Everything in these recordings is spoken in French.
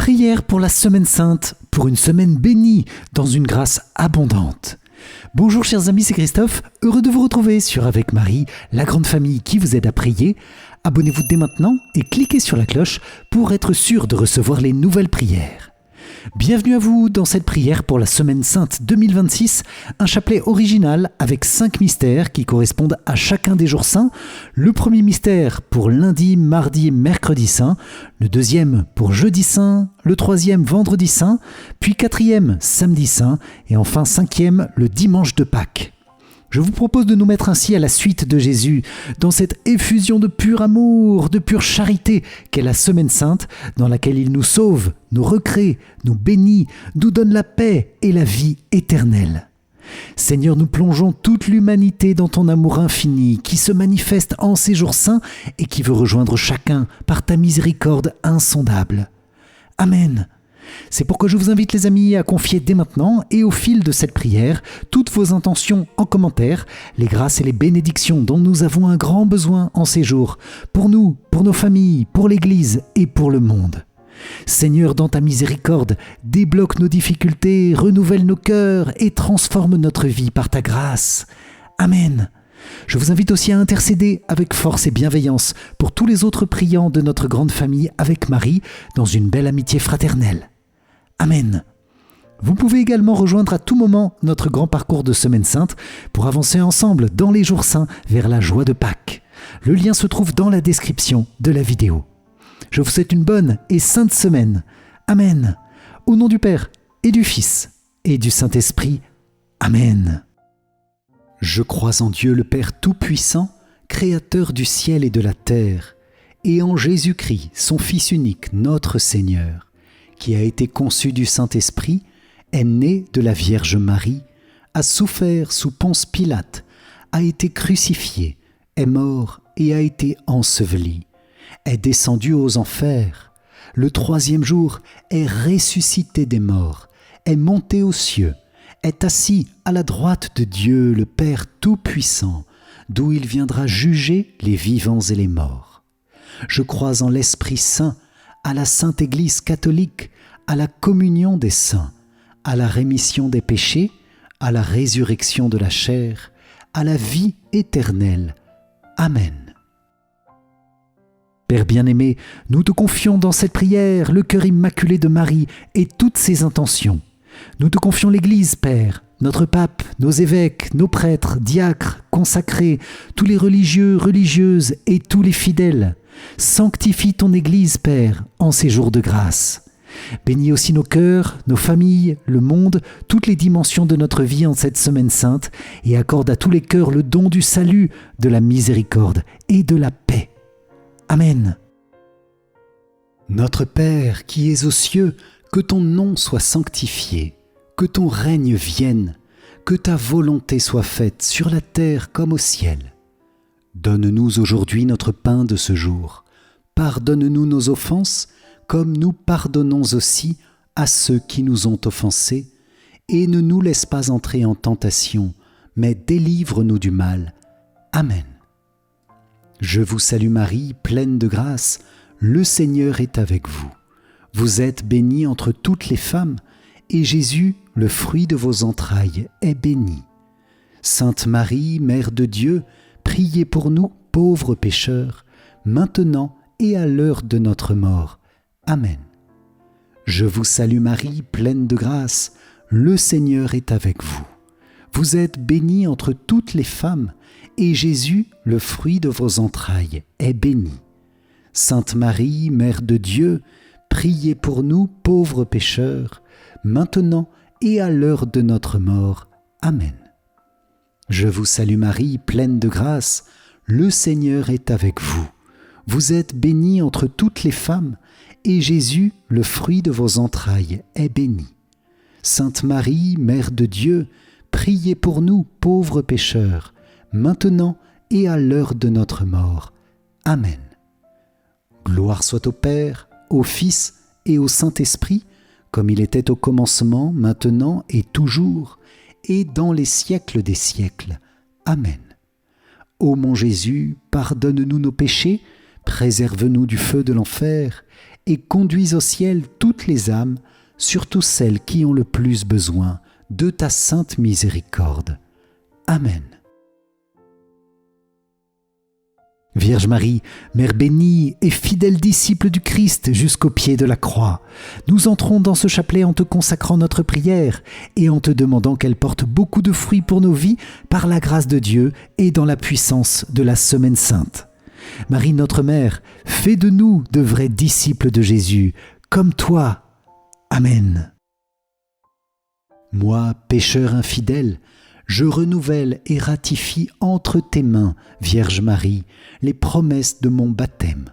Prière pour la Semaine Sainte, pour une semaine bénie, dans une grâce abondante. Bonjour chers amis, c'est Christophe, heureux de vous retrouver sur Avec Marie, la grande famille qui vous aide à prier. Abonnez-vous dès maintenant et cliquez sur la cloche pour être sûr de recevoir les nouvelles prières. Bienvenue à vous dans cette prière pour la Semaine Sainte 2026, un chapelet original avec 5 mystères qui correspondent à chacun des jours saints. Le premier mystère pour lundi, mardi et mercredi saint, le deuxième pour jeudi saint, le troisième vendredi saint, puis quatrième samedi saint et enfin cinquième le dimanche de Pâques. Je vous propose de nous mettre ainsi à la suite de Jésus, dans cette effusion de pur amour, de pure charité qu'est la Semaine Sainte, dans laquelle il nous sauve, nous recrée, nous bénit, nous donne la paix et la vie éternelle. Seigneur, nous plongeons toute l'humanité dans ton amour infini, qui se manifeste en ces jours saints et qui veut rejoindre chacun par ta miséricorde insondable. Amen. C'est pourquoi je vous invite les amis à confier dès maintenant et au fil de cette prière toutes vos intentions en commentaire, les grâces et les bénédictions dont nous avons un grand besoin en ces jours, pour nous, pour nos familles, pour l'Église et pour le monde. Seigneur, dans ta miséricorde, débloque nos difficultés, renouvelle nos cœurs et transforme notre vie par ta grâce. Amen. Je vous invite aussi à intercéder avec force et bienveillance pour tous les autres priants de notre grande famille avec Marie dans une belle amitié fraternelle. Amen. Vous pouvez également rejoindre à tout moment notre grand parcours de Semaine Sainte pour avancer ensemble dans les jours saints vers la joie de Pâques. Le lien se trouve dans la description de la vidéo. Je vous souhaite une bonne et sainte semaine. Amen. Au nom du Père et du Fils et du Saint-Esprit. Amen. Je crois en Dieu le Père Tout-Puissant, Créateur du ciel et de la terre, et en Jésus-Christ, son Fils unique, notre Seigneur, qui a été conçu du Saint-Esprit, est né de la Vierge Marie, a souffert sous Ponce Pilate, a été crucifié, est mort et a été enseveli, est descendu aux enfers, le 3e jour est ressuscité des morts, est monté aux cieux, est assis à la droite de Dieu le Père Tout-Puissant, d'où il viendra juger les vivants et les morts. Je crois en l'Esprit Saint, à la Sainte Église catholique, à la communion des saints, à la rémission des péchés, à la résurrection de la chair, à la vie éternelle. Amen. Père bien-aimé, nous te confions dans cette prière le cœur immaculé de Marie et toutes ses intentions. Nous te confions l'Église, Père, notre pape, nos évêques, nos prêtres, diacres, consacrés, tous les religieux, religieuses et tous les fidèles. Sanctifie ton Église, Père, en ces jours de grâce. Bénis aussi nos cœurs, nos familles, le monde, toutes les dimensions de notre vie en cette Semaine Sainte et accorde à tous les cœurs le don du salut, de la miséricorde et de la paix. Amen. Notre Père qui es aux cieux, que ton nom soit sanctifié, que ton règne vienne, que ta volonté soit faite sur la terre comme au ciel. Donne-nous aujourd'hui notre pain de ce jour. Pardonne-nous nos offenses, comme nous pardonnons aussi à ceux qui nous ont offensés, et ne nous laisse pas entrer en tentation, mais délivre-nous du mal. Amen. Je vous salue Marie, pleine de grâce, le Seigneur est avec vous. Vous êtes bénie entre toutes les femmes, et Jésus, le fruit de vos entrailles, est béni. Sainte Marie, Mère de Dieu, priez pour nous, pauvres pécheurs, maintenant et à l'heure de notre mort. Amen. Je vous salue Marie, pleine de grâce, le Seigneur est avec vous. Vous êtes bénie entre toutes les femmes, et Jésus, le fruit de vos entrailles, est béni. Sainte Marie, Mère de Dieu, priez pour nous, pauvres pécheurs, maintenant et à l'heure de notre mort. Amen. Je vous salue Marie, pleine de grâce, le Seigneur est avec vous. Vous êtes bénie entre toutes les femmes, et Jésus, le fruit de vos entrailles, est béni. Sainte Marie, Mère de Dieu, priez pour nous, pauvres pécheurs, maintenant et à l'heure de notre mort. Amen. Gloire soit au Père, au Fils et au Saint-Esprit, comme il était au commencement, maintenant et toujours, et dans les siècles des siècles. Amen. Ô mon Jésus, pardonne-nous nos péchés, préserve-nous du feu de l'enfer, et conduis au ciel toutes toutes les âmes, surtout celles qui ont le plus besoin de ta sainte miséricorde. Amen. Vierge Marie, Mère bénie et fidèle disciple du Christ jusqu'au pied de la croix, nous entrons dans ce chapelet en te consacrant notre prière et en te demandant qu'elle porte beaucoup de fruits pour nos vies par la grâce de Dieu et dans la puissance de la Semaine Sainte. Marie notre Mère, fais de nous de vrais disciples de Jésus, comme toi. Amen. Moi, pécheur infidèle, je renouvelle et ratifie entre tes mains, Vierge Marie, les promesses de mon baptême.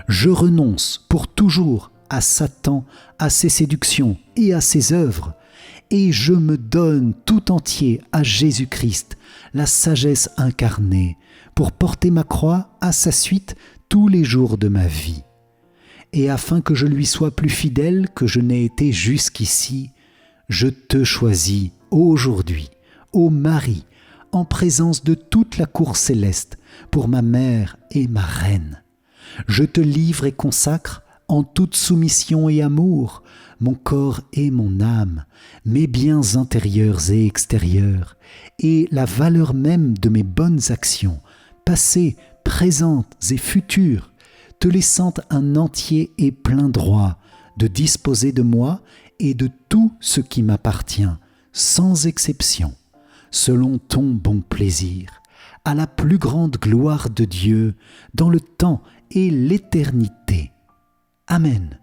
Je renonce pour toujours à Satan, à ses séductions et à ses œuvres, et je me donne tout entier à Jésus-Christ, la sagesse incarnée, pour porter ma croix à sa suite tous les jours de ma vie. Et afin que je lui sois plus fidèle que je n'ai été jusqu'ici, je te choisis aujourd'hui, ô Marie, en présence de toute la cour céleste, pour ma mère et ma reine. Je te livre et consacre, en toute soumission et amour, mon corps et mon âme, mes biens intérieurs et extérieurs, et la valeur même de mes bonnes actions, passées, présentes et futures, te laissant un entier et plein droit de disposer de moi et de tout ce qui m'appartient, sans exception, selon ton bon plaisir, à la plus grande gloire de Dieu, dans le temps et l'éternité. Amen.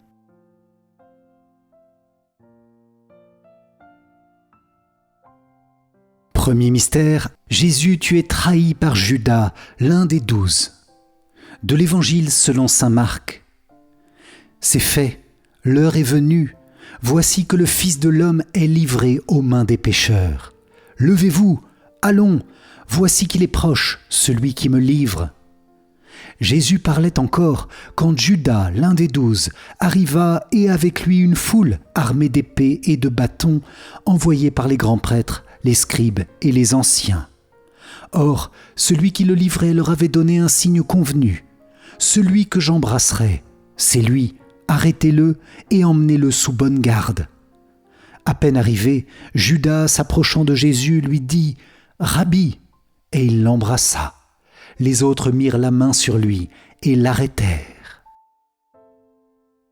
Premier mystère, Jésus, tu es trahi par Judas, l'un des 12. De l'Évangile selon saint Marc. C'est fait, l'heure est venue, voici que le Fils de l'homme est livré aux mains des pécheurs. Levez-vous, allons, voici qu'il est proche, celui qui me livre. Jésus parlait encore quand Judas, l'un des 12, arriva et avec lui une foule armée d'épées et de bâtons envoyés par les grands prêtres, les scribes et les anciens. Or, celui qui le livrait leur avait donné un signe convenu. « Celui que j'embrasserai, c'est lui, arrêtez-le et emmenez-le sous bonne garde. » À peine arrivé, Judas, s'approchant de Jésus, lui dit « Rabbi !» et il l'embrassa. Les autres mirent la main sur lui et l'arrêtèrent.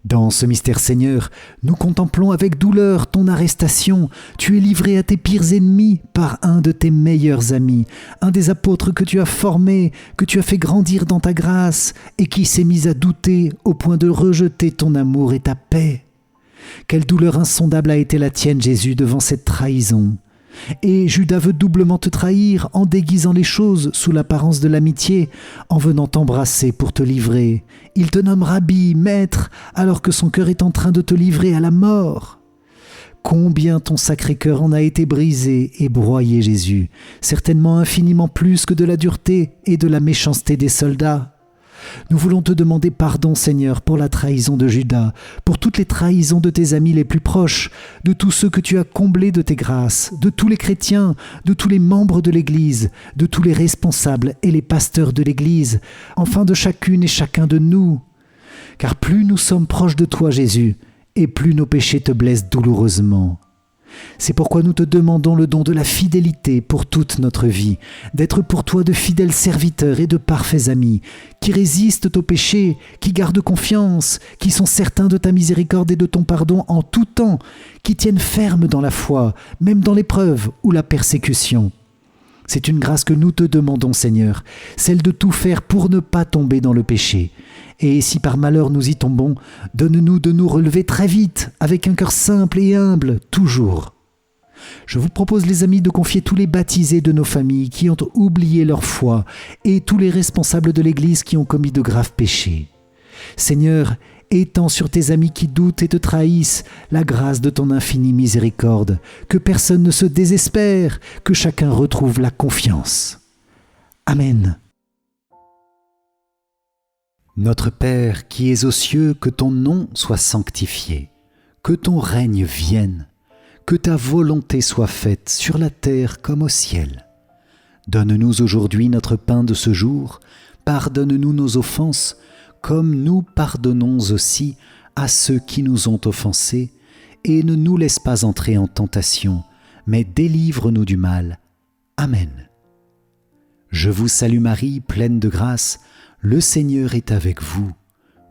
Dans ce mystère, Seigneur, nous contemplons avec douleur ton arrestation. Tu es livré à tes pires ennemis par un de tes meilleurs amis, un des apôtres que tu as formés, que tu as fait grandir dans ta grâce et qui s'est mis à douter au point de rejeter ton amour et ta paix. Quelle douleur insondable a été la tienne, Jésus, devant cette trahison. Et Judas veut doublement te trahir en déguisant les choses sous l'apparence de l'amitié, en venant t'embrasser pour te livrer. Il te nomme Rabbi, maître, alors que son cœur est en train de te livrer à la mort. Combien ton sacré cœur en a été brisé et broyé, Jésus, certainement infiniment plus que de la dureté et de la méchanceté des soldats. Nous voulons te demander pardon, Seigneur, pour la trahison de Judas, pour toutes les trahisons de tes amis les plus proches, de tous ceux que tu as comblés de tes grâces, de tous les chrétiens, de tous les membres de l'Église, de tous les responsables et les pasteurs de l'Église, enfin de chacune et chacun de nous. Car plus nous sommes proches de toi, Jésus, et plus nos péchés te blessent douloureusement. C'est pourquoi nous te demandons le don de la fidélité pour toute notre vie, d'être pour toi de fidèles serviteurs et de parfaits amis, qui résistent au péché, qui gardent confiance, qui sont certains de ta miséricorde et de ton pardon en tout temps, qui tiennent ferme dans la foi, même dans l'épreuve ou la persécution. C'est une grâce que nous te demandons, Seigneur, celle de tout faire pour ne pas tomber dans le péché. Et si par malheur nous y tombons, donne-nous de nous relever très vite, avec un cœur simple et humble, toujours. Je vous propose, les amis, de confier tous les baptisés de nos familles qui ont oublié leur foi et tous les responsables de l'Église qui ont commis de graves péchés. Seigneur, étends sur tes amis qui doutent et te trahissent la grâce de ton infinie miséricorde, que personne ne se désespère, que chacun retrouve la confiance. Amen. Notre Père qui es aux cieux, que ton nom soit sanctifié, que ton règne vienne, que ta volonté soit faite sur la terre comme au ciel. Donne-nous aujourd'hui notre pain de ce jour, pardonne-nous nos offenses, comme nous pardonnons aussi à ceux qui nous ont offensés, et ne nous laisse pas entrer en tentation, mais délivre-nous du mal. Amen. Je vous salue Marie, pleine de grâce, le Seigneur est avec vous.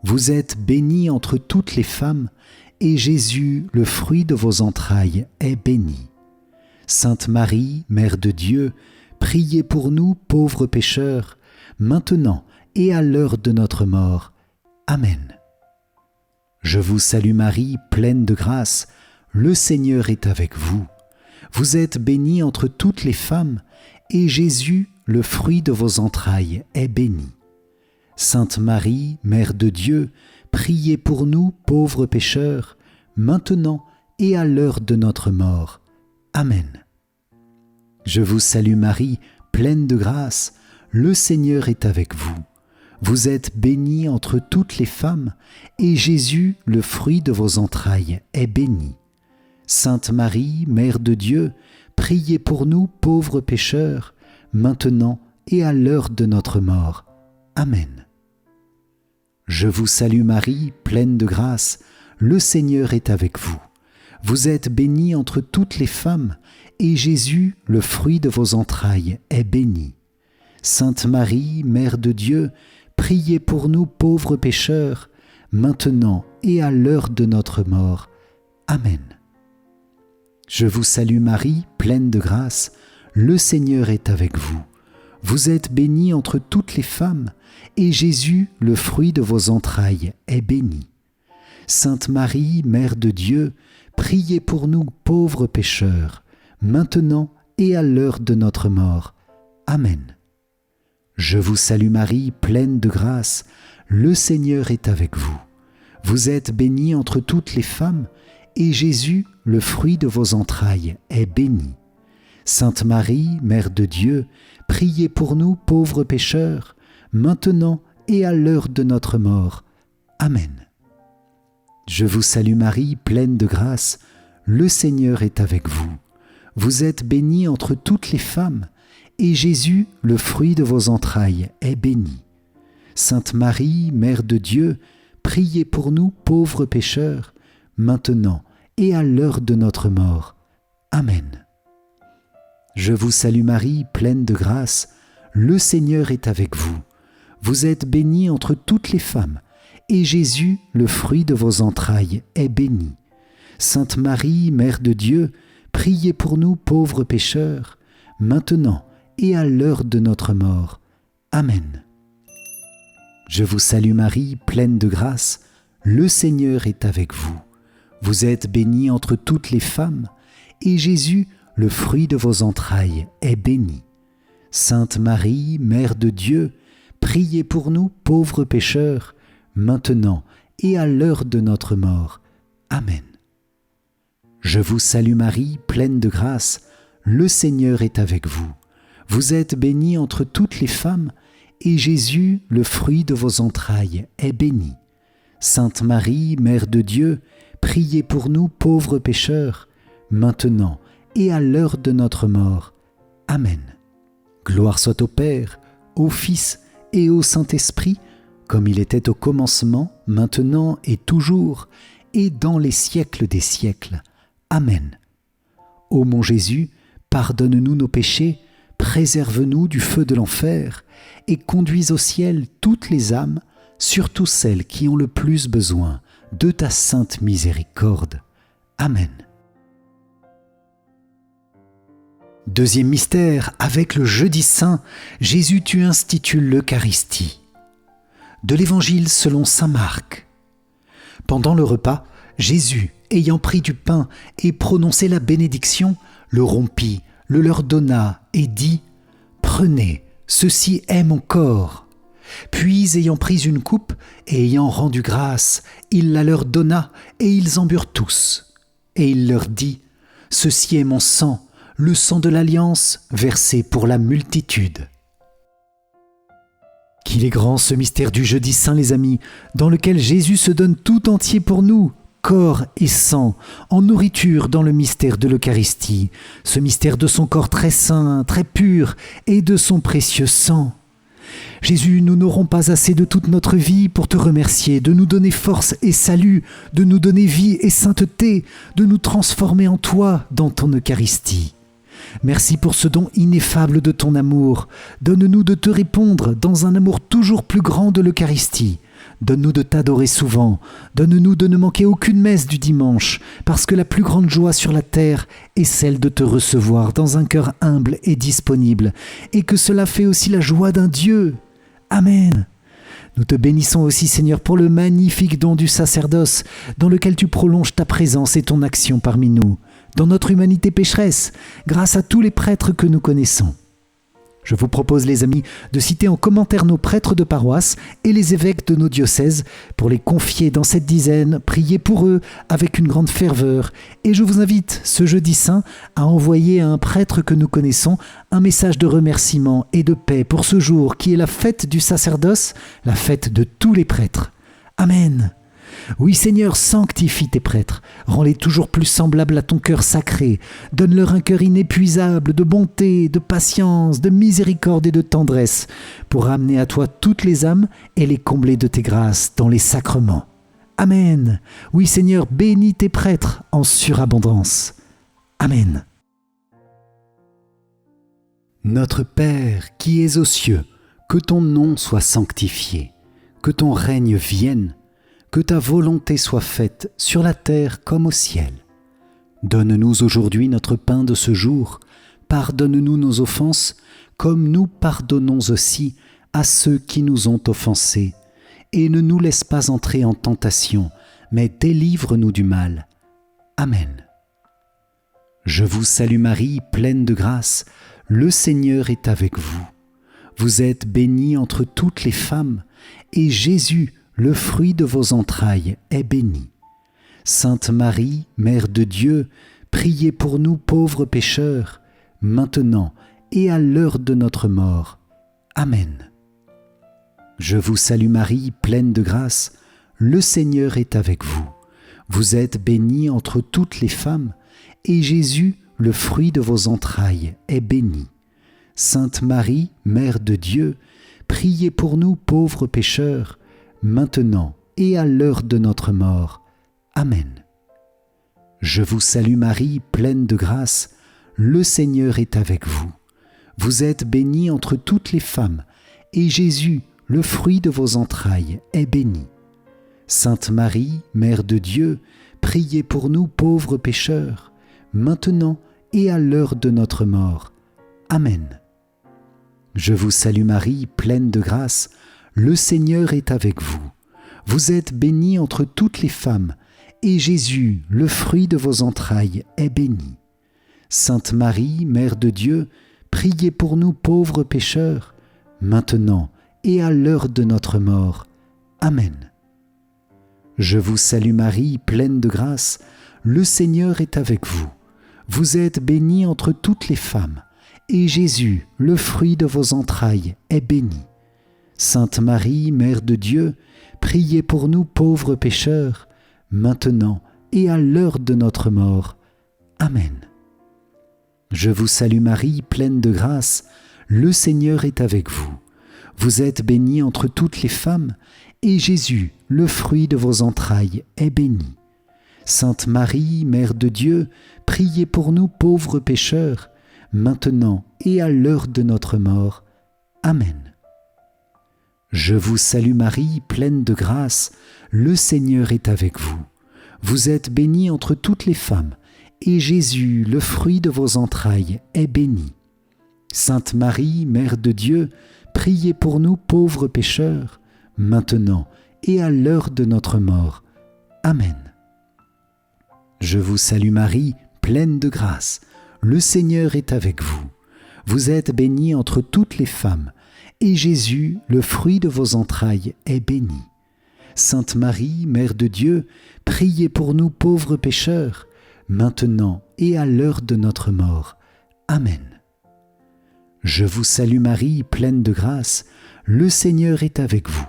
Vous êtes bénie entre toutes les femmes, et Jésus, le fruit de vos entrailles, est béni. Sainte Marie, Mère de Dieu, priez pour nous pauvres pécheurs, maintenant et à l'heure de notre mort. Amen. Je vous salue Marie, pleine de grâce, le Seigneur est avec vous. Vous êtes bénie entre toutes les femmes, et Jésus, le fruit de vos entrailles, est béni. Sainte Marie, Mère de Dieu, priez pour nous pauvres pécheurs, maintenant et à l'heure de notre mort. Amen. Je vous salue Marie, pleine de grâce, le Seigneur est avec vous. Vous êtes bénie entre toutes les femmes, et Jésus, le fruit de vos entrailles, est béni. Sainte Marie, Mère de Dieu, priez pour nous pauvres pécheurs, maintenant et à l'heure de notre mort. Amen. Je vous salue Marie, pleine de grâce, le Seigneur est avec vous. Vous êtes bénie entre toutes les femmes, et Jésus, le fruit de vos entrailles, est béni. Sainte Marie, Mère de Dieu, priez pour nous pauvres pécheurs, maintenant et à l'heure de notre mort. Amen. Je vous salue Marie, pleine de grâce, le Seigneur est avec vous. Vous êtes bénie entre toutes les femmes, et Jésus, le fruit de vos entrailles, est béni. Sainte Marie, Mère de Dieu, priez pour nous pauvres pécheurs, maintenant et à l'heure de notre mort. Amen. Je vous salue Marie, pleine de grâce, le Seigneur est avec vous. Vous êtes bénie entre toutes les femmes, et Jésus, le fruit de vos entrailles, est béni. Sainte Marie, Mère de Dieu, priez pour nous pauvres pécheurs, maintenant et à l'heure de notre mort. Amen. Je vous salue Marie, pleine de grâce, le Seigneur est avec vous. Vous êtes bénie entre toutes les femmes, et Jésus, le fruit de vos entrailles, est béni. Sainte Marie, Mère de Dieu, priez pour nous pauvres pécheurs, maintenant et à l'heure de notre mort. Amen. Je vous salue Marie, pleine de grâce, le Seigneur est avec vous. Vous êtes bénie entre toutes les femmes, et Jésus, le fruit de vos entrailles, est béni. Sainte Marie, Mère de Dieu, priez pour nous pauvres pécheurs, maintenant et à l'heure de notre mort. Amen. Je vous salue Marie, pleine de grâce, le Seigneur est avec vous. Vous êtes bénie entre toutes les femmes, et Jésus, le fruit de vos entrailles, est béni. Sainte Marie, Mère de Dieu, priez pour nous pauvres pécheurs, maintenant et à l'heure de notre mort. Amen. Je vous salue Marie, pleine de grâce, le Seigneur est avec vous. Vous êtes bénie entre toutes les femmes, et Jésus, le fruit de vos entrailles, est béni. Sainte Marie, Mère de Dieu, priez pour nous pauvres pécheurs, maintenant et à l'heure de notre mort. Amen. Gloire soit au Père, au Fils et au Saint-Esprit, comme il était au commencement, maintenant et toujours, et dans les siècles des siècles. Amen. Ô mon Jésus, pardonne-nous nos péchés, préserve-nous du feu de l'enfer, et conduis au ciel toutes les âmes, surtout celles qui ont le plus besoin de ta sainte miséricorde. Amen. Deuxième mystère, avec le jeudi saint, Jésus tu institues l'Eucharistie. De l'Évangile selon saint Marc. Pendant le repas, Jésus, ayant pris du pain et prononcé la bénédiction, le rompit, le leur donna et dit « Prenez, ceci est mon corps ». Puis, ayant pris une coupe et ayant rendu grâce, il la leur donna et ils en burent tous. Et il leur dit « Ceci est mon sang, le sang de l'Alliance versé pour la multitude. » Qu'il est grand ce mystère du jeudi saint, les amis, dans lequel Jésus se donne tout entier pour nous, corps et sang, en nourriture dans le mystère de l'Eucharistie, ce mystère de son corps très saint, très pur, et de son précieux sang. Jésus, nous n'aurons pas assez de toute notre vie pour te remercier, de nous donner force et salut, de nous donner vie et sainteté, de nous transformer en toi dans ton Eucharistie. Merci pour ce don ineffable de ton amour. Donne-nous de te répondre dans un amour toujours plus grand de l'Eucharistie. Donne-nous de t'adorer souvent. Donne-nous de ne manquer aucune messe du dimanche, parce que la plus grande joie sur la terre est celle de te recevoir dans un cœur humble et disponible, et que cela fait aussi la joie d'un Dieu. Amen. Nous te bénissons aussi, Seigneur, pour le magnifique don du sacerdoce, dans lequel tu prolonges ta présence et ton action parmi nous, dans notre humanité pécheresse, grâce à tous les prêtres que nous connaissons. Je vous propose, les amis, de citer en commentaire nos prêtres de paroisse et les évêques de nos diocèses pour les confier dans cette dizaine, prier pour eux avec une grande ferveur. Et je vous invite, ce jeudi saint, à envoyer à un prêtre que nous connaissons un message de remerciement et de paix pour ce jour qui est la fête du sacerdoce, la fête de tous les prêtres. Amen. Oui, Seigneur, sanctifie tes prêtres, rends-les toujours plus semblables à ton cœur sacré, donne-leur un cœur inépuisable de bonté, de patience, de miséricorde et de tendresse, pour ramener à toi toutes les âmes et les combler de tes grâces dans les sacrements. Amen. Oui, Seigneur, bénis tes prêtres en surabondance. Amen. Notre Père qui es aux cieux, que ton nom soit sanctifié, que ton règne vienne, que ta volonté soit faite sur la terre comme au ciel. Donne-nous aujourd'hui notre pain de ce jour. Pardonne-nous nos offenses, comme nous pardonnons aussi à ceux qui nous ont offensés. Et ne nous laisse pas entrer en tentation, mais délivre-nous du mal. Amen. Je vous salue Marie, pleine de grâce, le Seigneur est avec vous. Vous êtes bénie entre toutes les femmes, et Jésus, le fruit de vos entrailles, est béni. Sainte Marie, Mère de Dieu, priez pour nous pauvres pécheurs, maintenant et à l'heure de notre mort. Amen. Je vous salue Marie, pleine de grâce, le Seigneur est avec vous. Vous êtes bénie entre toutes les femmes, et Jésus, le fruit de vos entrailles, est béni. Sainte Marie, Mère de Dieu, priez pour nous pauvres pécheurs, maintenant et à l'heure de notre mort. Amen. Je vous salue Marie, pleine de grâce, le Seigneur est avec vous. Vous êtes bénie entre toutes les femmes, et Jésus, le fruit de vos entrailles, est béni. Sainte Marie, Mère de Dieu, priez pour nous pauvres pécheurs, maintenant et à l'heure de notre mort. Amen. Je vous salue Marie, pleine de grâce, le Seigneur est avec vous. Vous êtes bénie entre toutes les femmes, et Jésus, le fruit de vos entrailles, est béni. Sainte Marie, Mère de Dieu, priez pour nous pauvres pécheurs, maintenant et à l'heure de notre mort. Amen. Je vous salue Marie, pleine de grâce, le Seigneur est avec vous. Vous êtes bénie entre toutes les femmes, et Jésus, le fruit de vos entrailles, est béni. Sainte Marie, Mère de Dieu, priez pour nous pauvres pécheurs, maintenant et à l'heure de notre mort. Amen. Je vous salue Marie, pleine de grâce, le Seigneur est avec vous. Vous êtes bénie entre toutes les femmes, et Jésus, le fruit de vos entrailles, est béni. Sainte Marie, Mère de Dieu, priez pour nous pauvres pécheurs, maintenant et à l'heure de notre mort. Amen. Je vous salue Marie, pleine de grâce, le Seigneur est avec vous. Vous êtes bénie entre toutes les femmes, et Jésus, le fruit de vos entrailles, est béni. Sainte Marie, Mère de Dieu, priez pour nous pauvres pécheurs, maintenant et à l'heure de notre mort. Amen. Je vous salue Marie, pleine de grâce, le Seigneur est avec vous. Vous êtes bénie entre toutes les femmes, et Jésus, le fruit de vos entrailles, est béni. Sainte Marie, Mère de Dieu, priez pour nous pauvres pécheurs, maintenant et à l'heure de notre mort. Amen. Je vous salue Marie, pleine de grâce, le Seigneur est avec vous.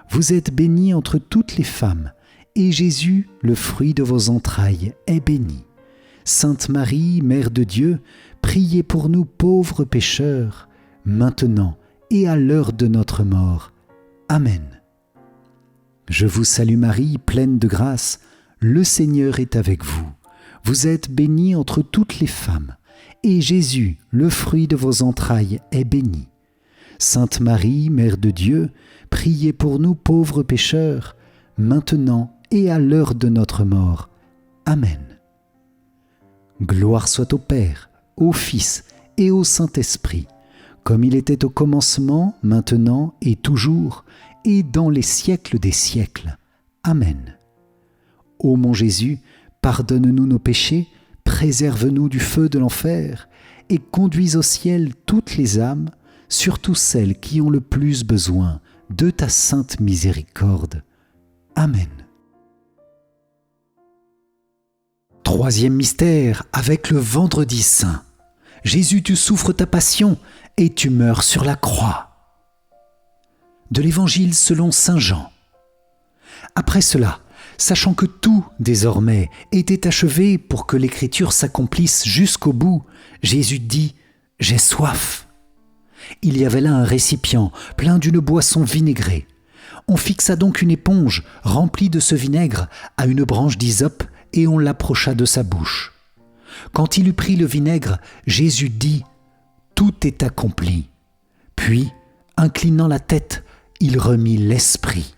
Vous êtes bénie entre toutes les femmes, et Jésus, le fruit de vos entrailles, est béni. Sainte Marie, Mère de Dieu, priez pour nous pauvres pécheurs, maintenant et à l'heure de notre mort. Amen. Je vous salue Marie, pleine de grâce, le Seigneur est avec vous. Vous êtes bénie entre toutes les femmes, et Jésus, le fruit de vos entrailles, est béni. Sainte Marie, Mère de Dieu, priez pour nous pauvres pécheurs, maintenant et à l'heure de notre mort. Amen. Gloire soit au Père, au Fils et au Saint-Esprit, comme il était au commencement, maintenant et toujours, et dans les siècles des siècles. Amen. Ô mon Jésus, pardonne-nous nos péchés, préserve-nous du feu de l'enfer, et conduis au ciel toutes les âmes, surtout celles qui ont le plus besoin de ta sainte miséricorde. Amen. Troisième mystère, avec le Vendredi Saint. Jésus, tu souffres ta passion et tu meurs sur la croix. De l'Évangile selon saint Jean. Après cela, sachant que tout, désormais, était achevé pour que l'Écriture s'accomplisse jusqu'au bout, Jésus dit « J'ai soif ». Il y avait là un récipient plein d'une boisson vinaigrée. On fixa donc une éponge remplie de ce vinaigre à une branche d'hysope et on l'approcha de sa bouche. Quand il eut pris le vinaigre, Jésus dit « Tout est accompli ». Puis, inclinant la tête, il remit l'esprit.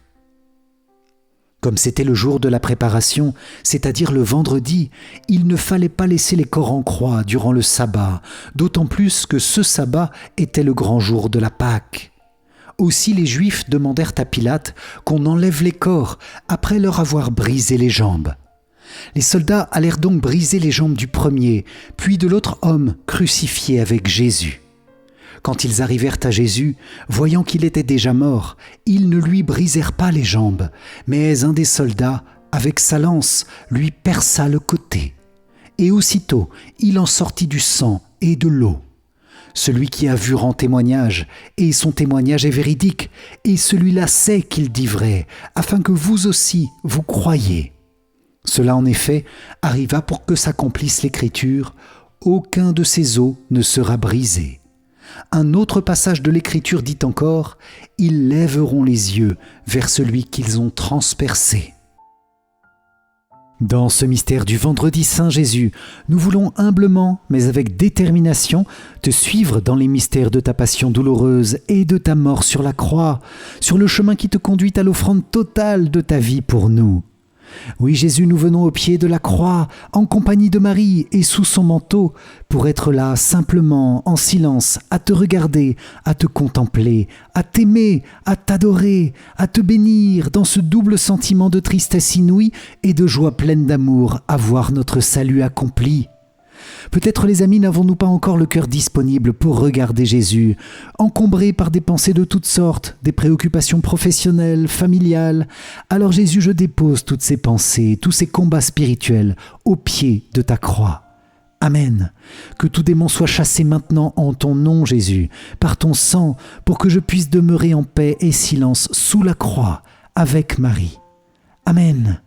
Comme c'était le jour de la préparation, c'est-à-dire le vendredi, il ne fallait pas laisser les corps en croix durant le sabbat, d'autant plus que ce sabbat était le grand jour de la Pâque. Aussi les Juifs demandèrent à Pilate qu'on enlève les corps après leur avoir brisé les jambes. Les soldats allèrent donc briser les jambes du premier, puis de l'autre homme crucifié avec Jésus. Quand ils arrivèrent à Jésus, voyant qu'il était déjà mort, ils ne lui brisèrent pas les jambes, mais un des soldats, avec sa lance, lui perça le côté. Et aussitôt, il en sortit du sang et de l'eau. Celui qui a vu rend témoignage, et son témoignage est véridique, et celui-là sait qu'il dit vrai, afin que vous aussi vous croyiez. Cela en effet arriva pour que s'accomplisse l'Écriture, aucun de ces os ne sera brisé. Un autre passage de l'Écriture dit encore « Ils lèveront les yeux vers celui qu'ils ont transpercé ». Dans ce mystère du Vendredi Saint Jésus, nous voulons humblement, mais avec détermination, te suivre dans les mystères de ta passion douloureuse et de ta mort sur la croix, sur le chemin qui te conduit à l'offrande totale de ta vie pour nous. Oui, Jésus, nous venons au pied de la croix, en compagnie de Marie et sous son manteau, pour être là simplement, en silence, à te regarder, à te contempler, à t'aimer, à t'adorer, à te bénir dans ce double sentiment de tristesse inouïe et de joie pleine d'amour à voir notre salut accompli. Peut-être, les amis, n'avons-nous pas encore le cœur disponible pour regarder Jésus, encombré par des pensées de toutes sortes, des préoccupations professionnelles, familiales. Alors Jésus, je dépose toutes ces pensées, tous ces combats spirituels au pied de ta croix. Amen. Que tout démon soit chassé maintenant en ton nom, Jésus, par ton sang, pour que je puisse demeurer en paix et silence sous la croix, avec Marie. Amen.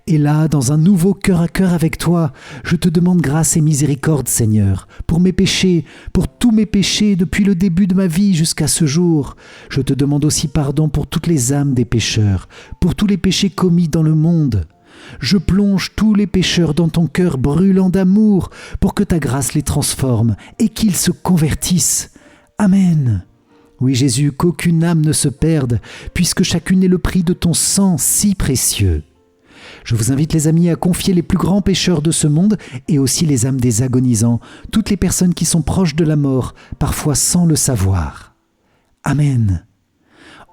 Et là, dans un nouveau cœur à cœur avec toi, je te demande grâce et miséricorde, Seigneur, pour mes péchés, pour tous mes péchés depuis le début de ma vie jusqu'à ce jour. Je te demande aussi pardon pour toutes les âmes des pécheurs, pour tous les péchés commis dans le monde. Je plonge tous les pécheurs dans ton cœur brûlant d'amour pour que ta grâce les transforme et qu'ils se convertissent. Amen. Oui, Jésus, qu'aucune âme ne se perde, puisque chacune est le prix de ton sang si précieux. Je vous invite, les amis, à confier les plus grands pécheurs de ce monde et aussi les âmes des agonisants, toutes les personnes qui sont proches de la mort, parfois sans le savoir. Amen.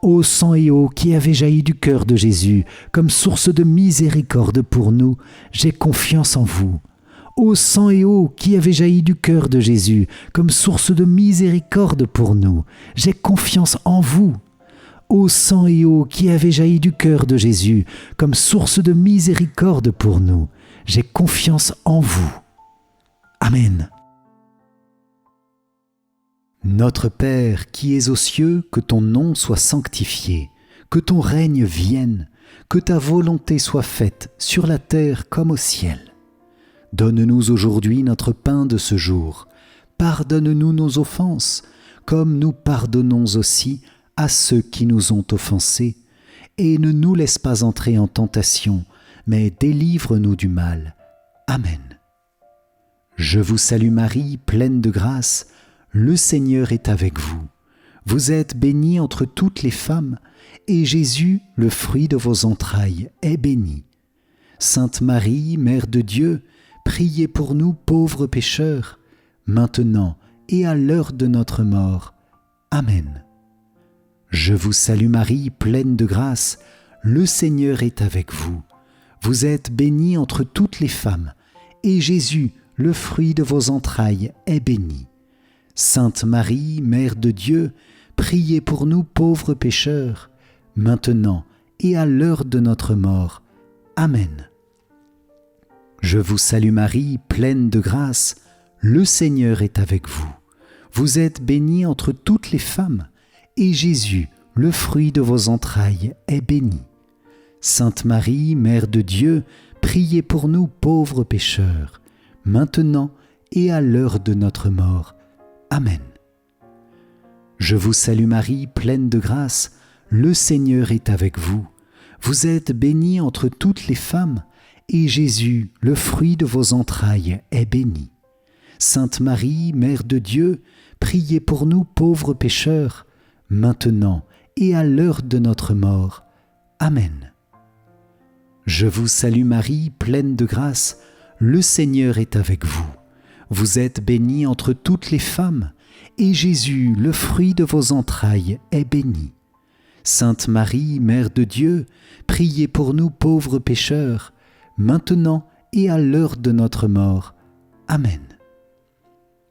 Ô sang et eau qui avez jailli du cœur de Jésus, comme source de miséricorde pour nous, j'ai confiance en vous. Ô sang et eau qui avez jailli du cœur de Jésus, comme source de miséricorde pour nous, j'ai confiance en vous. Ô sang et eau qui avez jailli du cœur de Jésus, comme source de miséricorde pour nous, j'ai confiance en vous. Amen. Notre Père qui es aux cieux, que ton nom soit sanctifié, que ton règne vienne, que ta volonté soit faite sur la terre comme au ciel. Donne-nous aujourd'hui notre pain de ce jour. Pardonne-nous nos offenses, comme nous pardonnons aussi à ceux qui nous ont offensés. Et ne nous laisse pas entrer en tentation, mais délivre-nous du mal. Amen. Je vous salue Marie, pleine de grâce, le Seigneur est avec vous. Vous êtes bénie entre toutes les femmes, et Jésus, le fruit de vos entrailles, est béni. Sainte Marie, Mère de Dieu, priez pour nous pauvres pécheurs, maintenant et à l'heure de notre mort. Amen. Je vous salue Marie, pleine de grâce, le Seigneur est avec vous. Vous êtes bénie entre toutes les femmes, et Jésus, le fruit de vos entrailles, est béni. Sainte Marie, Mère de Dieu, priez pour nous pauvres pécheurs, maintenant et à l'heure de notre mort. Amen. Je vous salue Marie, pleine de grâce, le Seigneur est avec vous. Vous êtes bénie entre toutes les femmes, et Jésus, le fruit de vos entrailles, est béni. Sainte Marie, Mère de Dieu, priez pour nous pauvres pécheurs, maintenant et à l'heure de notre mort. Amen. Je vous salue Marie, pleine de grâce, le Seigneur est avec vous. Vous êtes bénie entre toutes les femmes, et Jésus, le fruit de vos entrailles, est béni. Sainte Marie, Mère de Dieu, priez pour nous pauvres pécheurs, maintenant et à l'heure de notre mort. Amen. Je vous salue Marie, pleine de grâce, le Seigneur est avec vous. Vous êtes bénie entre toutes les femmes, et Jésus, le fruit de vos entrailles, est béni. Sainte Marie, Mère de Dieu, priez pour nous pauvres pécheurs, maintenant et à l'heure de notre mort. Amen.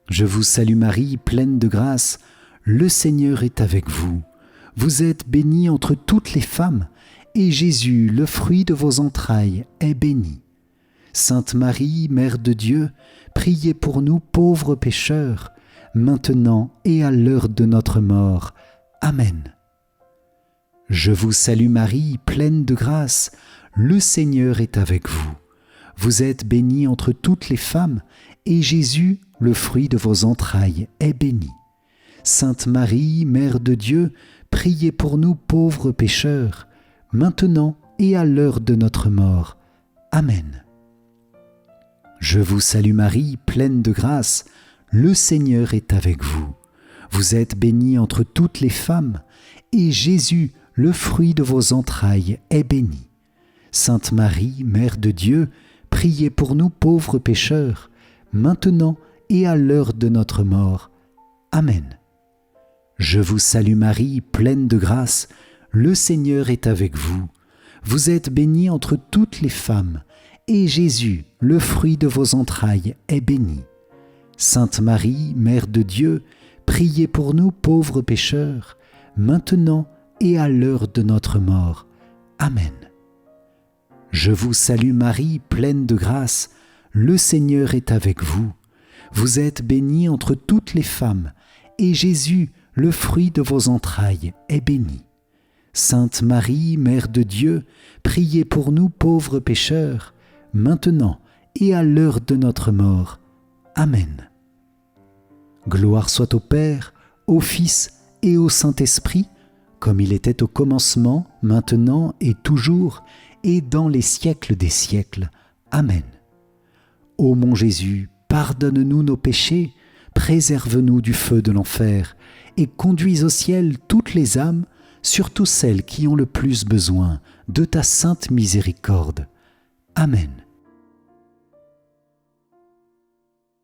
Je vous salue Marie, pleine de grâce, le Seigneur est avec vous. Vous êtes bénie entre toutes les femmes, et Jésus, le fruit de vos entrailles, est béni. Sainte Marie, Mère de Dieu, priez pour nous pauvres pécheurs, maintenant et à l'heure de notre mort. Amen. Je vous salue Marie, pleine de grâce, le Seigneur est avec vous. Vous êtes bénie entre toutes les femmes, et Jésus, le fruit de vos entrailles, est béni. Sainte Marie, Mère de Dieu, priez pour nous pauvres pécheurs, maintenant et à l'heure de notre mort. Amen. Je vous salue Marie, pleine de grâce, le Seigneur est avec vous. Vous êtes bénie entre toutes les femmes, et Jésus, le fruit de vos entrailles, est béni. Sainte Marie, Mère de Dieu, priez pour nous pauvres pécheurs, maintenant et à l'heure de notre mort. Amen. Je vous salue Marie, pleine de grâce, le Seigneur est avec vous. Vous êtes bénie entre toutes les femmes, et Jésus, le fruit de vos entrailles, est béni. Sainte Marie, Mère de Dieu, priez pour nous pauvres pécheurs, maintenant et à l'heure de notre mort. Amen. Je vous salue Marie, pleine de grâce, le Seigneur est avec vous. Vous êtes bénie entre toutes les femmes, et Jésus, le fruit de vos entrailles, est béni. Sainte Marie, Mère de Dieu, priez pour nous pauvres pécheurs, maintenant et à l'heure de notre mort. Amen. Gloire soit au Père, au Fils et au Saint-Esprit, comme il était au commencement, maintenant et toujours, et dans les siècles des siècles. Amen. Ô mon Jésus, pardonne-nous nos péchés, préserve-nous du feu de l'enfer, et conduis au ciel toutes les âmes, surtout celles qui ont le plus besoin de ta sainte miséricorde. Amen.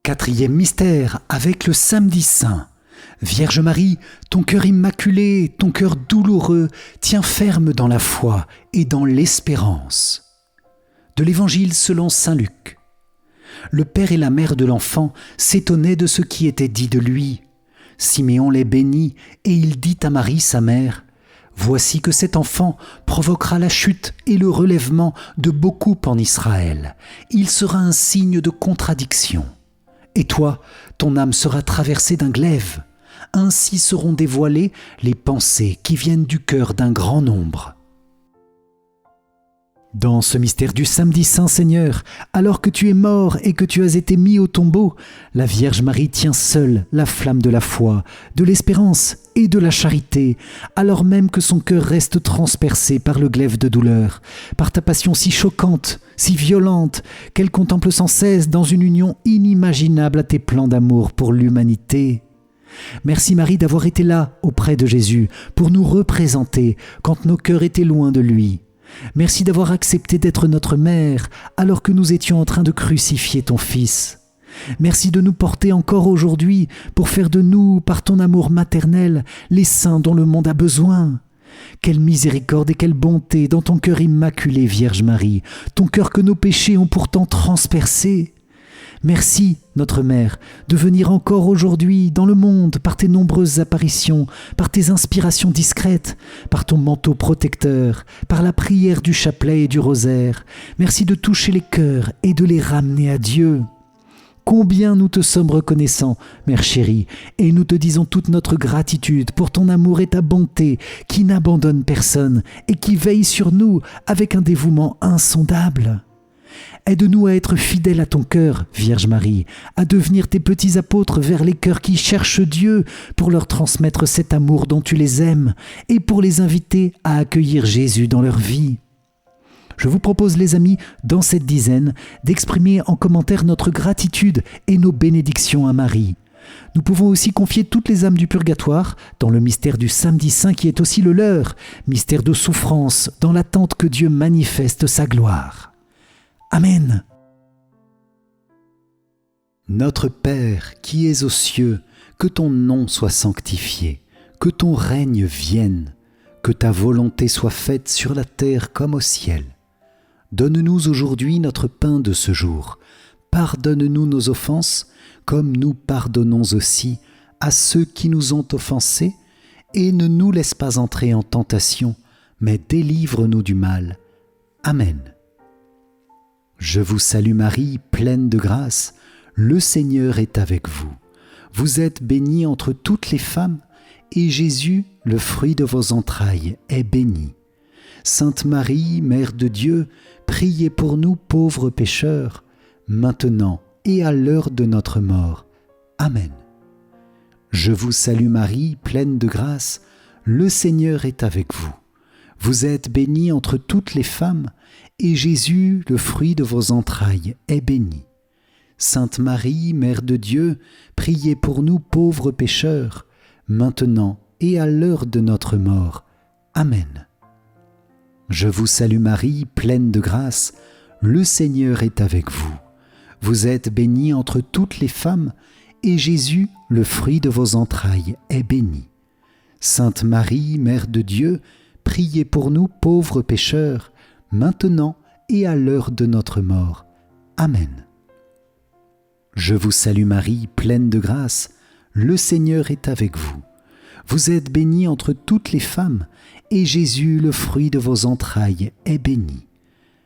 Quatrième mystère avec le samedi saint. Vierge Marie, ton cœur immaculé, ton cœur douloureux, tient ferme dans la foi et dans l'espérance. De l'Évangile selon saint Luc. Le père et la mère de l'enfant s'étonnaient de ce qui était dit de lui. Siméon les bénit et il dit à Marie sa mère, « Voici que cet enfant provoquera la chute et le relèvement de beaucoup en Israël. Il sera un signe de contradiction. Et toi, ton âme sera traversée d'un glaive. Ainsi seront dévoilées les pensées qui viennent du cœur d'un grand nombre. » Dans ce mystère du samedi saint, Seigneur, alors que tu es mort et que tu as été mis au tombeau, la Vierge Marie tient seule la flamme de la foi, de l'espérance et de la charité, alors même que son cœur reste transpercé par le glaive de douleur, par ta passion si choquante, si violente, qu'elle contemple sans cesse dans une union inimaginable à tes plans d'amour pour l'humanité. Merci Marie d'avoir été là, auprès de Jésus, pour nous représenter quand nos cœurs étaient loin de lui. Merci d'avoir accepté d'être notre mère alors que nous étions en train de crucifier ton Fils. Merci de nous porter encore aujourd'hui pour faire de nous, par ton amour maternel, les saints dont le monde a besoin. Quelle miséricorde et quelle bonté dans ton cœur immaculé, Vierge Marie, ton cœur que nos péchés ont pourtant transpercé. Merci, notre Mère, de venir encore aujourd'hui dans le monde par tes nombreuses apparitions, par tes inspirations discrètes, par ton manteau protecteur, par la prière du chapelet et du rosaire. Merci de toucher les cœurs et de les ramener à Dieu. Combien nous te sommes reconnaissants, Mère chérie, et nous te disons toute notre gratitude pour ton amour et ta bonté qui n'abandonne personne et qui veille sur nous avec un dévouement insondable. Aide-nous à être fidèles à ton cœur, Vierge Marie, à devenir tes petits apôtres vers les cœurs qui cherchent Dieu pour leur transmettre cet amour dont tu les aimes et pour les inviter à accueillir Jésus dans leur vie. Je vous propose, les amis, dans cette dizaine, d'exprimer en commentaire notre gratitude et nos bénédictions à Marie. Nous pouvons aussi confier toutes les âmes du purgatoire dans le mystère du samedi saint qui est aussi le leur, mystère de souffrance dans l'attente que Dieu manifeste sa gloire. Amen. Notre Père qui es aux cieux, que ton nom soit sanctifié, que ton règne vienne, que ta volonté soit faite sur la terre comme au ciel. Donne-nous aujourd'hui notre pain de ce jour. Pardonne-nous nos offenses, comme nous pardonnons aussi à ceux qui nous ont offensés, et ne nous laisse pas entrer en tentation, mais délivre-nous du mal. Amen. Je vous salue Marie, pleine de grâce, le Seigneur est avec vous. Vous êtes bénie entre toutes les femmes, et Jésus, le fruit de vos entrailles, est béni. Sainte Marie, Mère de Dieu, priez pour nous pauvres pécheurs, maintenant et à l'heure de notre mort. Amen. Je vous salue Marie, pleine de grâce, le Seigneur est avec vous. Vous êtes bénie entre toutes les femmes, et Jésus, le fruit de vos entrailles, est béni. Sainte Marie, Mère de Dieu, priez pour nous pauvres pécheurs, maintenant et à l'heure de notre mort. Amen. Je vous salue Marie, pleine de grâce, le Seigneur est avec vous. Vous êtes bénie entre toutes les femmes, et Jésus, le fruit de vos entrailles, est béni. Sainte Marie, Mère de Dieu, priez pour nous pauvres pécheurs, maintenant et à l'heure de notre mort. Amen. Je vous salue Marie, pleine de grâce, le Seigneur est avec vous. Vous êtes bénie entre toutes les femmes, et Jésus, le fruit de vos entrailles, est béni.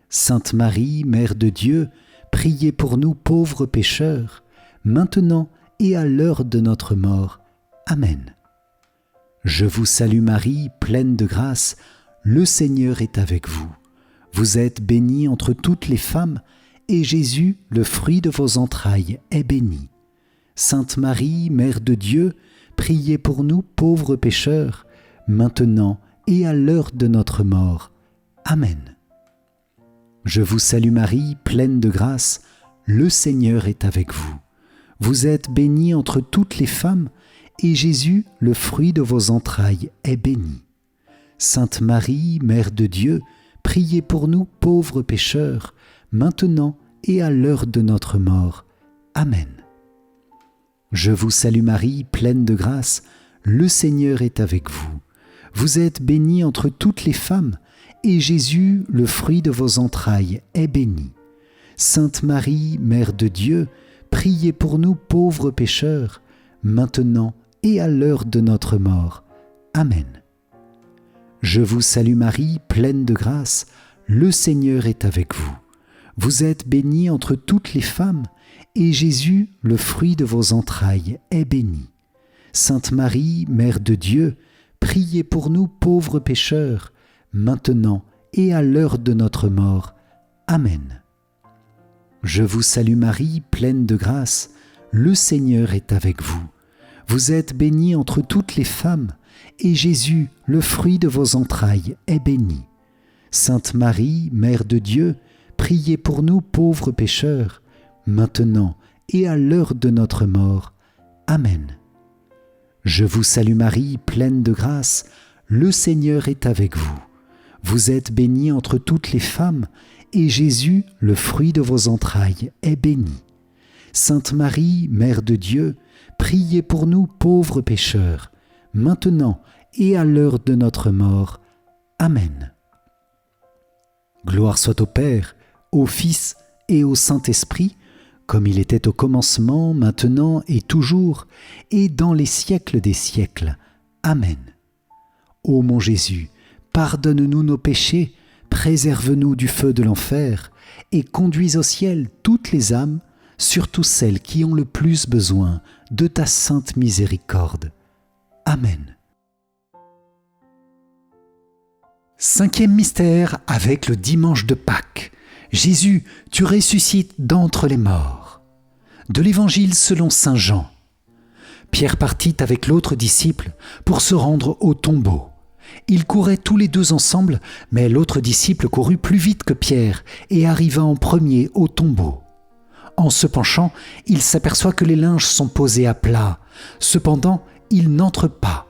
Sainte Marie, Mère de Dieu, priez pour nous pauvres pécheurs, maintenant et à l'heure de notre mort. Amen. Je vous salue Marie, pleine de grâce, le Seigneur est avec vous. Vous êtes bénie entre toutes les femmes, et Jésus, le fruit de vos entrailles, est béni. Sainte Marie, Mère de Dieu, priez pour nous pauvres pécheurs, maintenant et à l'heure de notre mort. Amen. Je vous salue Marie, pleine de grâce, le Seigneur est avec vous. Vous êtes bénie entre toutes les femmes, et Jésus, le fruit de vos entrailles, est béni. Sainte Marie, Mère de Dieu, priez pour nous pauvres pécheurs, maintenant et à l'heure de notre mort. Amen. Je vous salue Marie, pleine de grâce, le Seigneur est avec vous. Vous êtes bénie entre toutes les femmes, et Jésus, le fruit de vos entrailles, est béni. Sainte Marie, Mère de Dieu, priez pour nous pauvres pécheurs, maintenant et à l'heure de notre mort. Amen. Je vous salue Marie, pleine de grâce, le Seigneur est avec vous. Vous êtes bénie entre toutes les femmes, et Jésus, le fruit de vos entrailles, est béni. Sainte Marie, Mère de Dieu, priez pour nous pauvres pécheurs, maintenant et à l'heure de notre mort. Amen. Je vous salue Marie, pleine de grâce, le Seigneur est avec vous. Vous êtes bénie entre toutes les femmes, et Jésus, le fruit de vos entrailles, est béni. Sainte Marie, Mère de Dieu, priez pour nous pauvres pécheurs, maintenant et à l'heure de notre mort. Amen. Je vous salue Marie, pleine de grâce, le Seigneur est avec vous. Vous êtes bénie entre toutes les femmes, et Jésus, le fruit de vos entrailles, est béni. Sainte Marie, Mère de Dieu, priez pour nous pauvres pécheurs, maintenant et à l'heure de notre mort. Amen. Gloire soit au Père, au Fils et au Saint-Esprit, comme il était au commencement, maintenant et toujours, et dans les siècles des siècles. Amen. Ô mon Jésus, pardonne-nous nos péchés, préserve-nous du feu de l'enfer, et conduis au ciel toutes les âmes, surtout celles qui ont le plus besoin de ta sainte miséricorde. Amen. Cinquième mystère avec le dimanche de Pâques. Jésus, tu ressuscites d'entre les morts. De l'Évangile selon saint Jean. Pierre partit avec l'autre disciple pour se rendre au tombeau. Ils couraient tous les deux ensemble, mais l'autre disciple courut plus vite que Pierre et arriva en premier au tombeau. En se penchant, il s'aperçoit que les linges sont posés à plat. Cependant, il n'entre pas.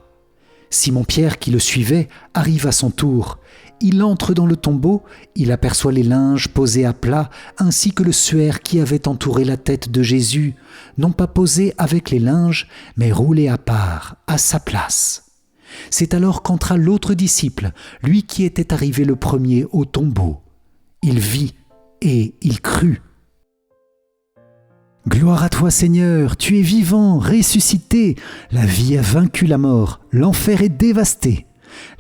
Simon-Pierre, qui le suivait, arrive à son tour. Il entre dans le tombeau, il aperçoit les linges posés à plat, ainsi que le suaire qui avait entouré la tête de Jésus, non pas posé avec les linges, mais roulé à part, à sa place. C'est alors qu'entra l'autre disciple, lui qui était arrivé le premier au tombeau. Il vit et il crut. Gloire à toi Seigneur, tu es vivant, ressuscité, la vie a vaincu la mort, l'enfer est dévasté.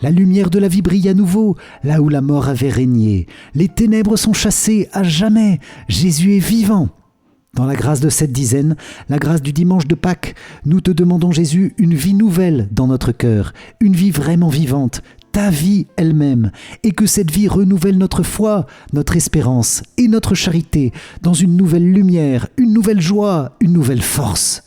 La lumière de la vie brille à nouveau, là où la mort avait régné. Les ténèbres sont chassées à jamais, Jésus est vivant. Dans la grâce de cette dizaine, la grâce du dimanche de Pâques, nous te demandons Jésus une vie nouvelle dans notre cœur, une vie vraiment vivante, ta vie elle-même, et que cette vie renouvelle notre foi, notre espérance et notre charité dans une nouvelle lumière, une nouvelle joie, une nouvelle force.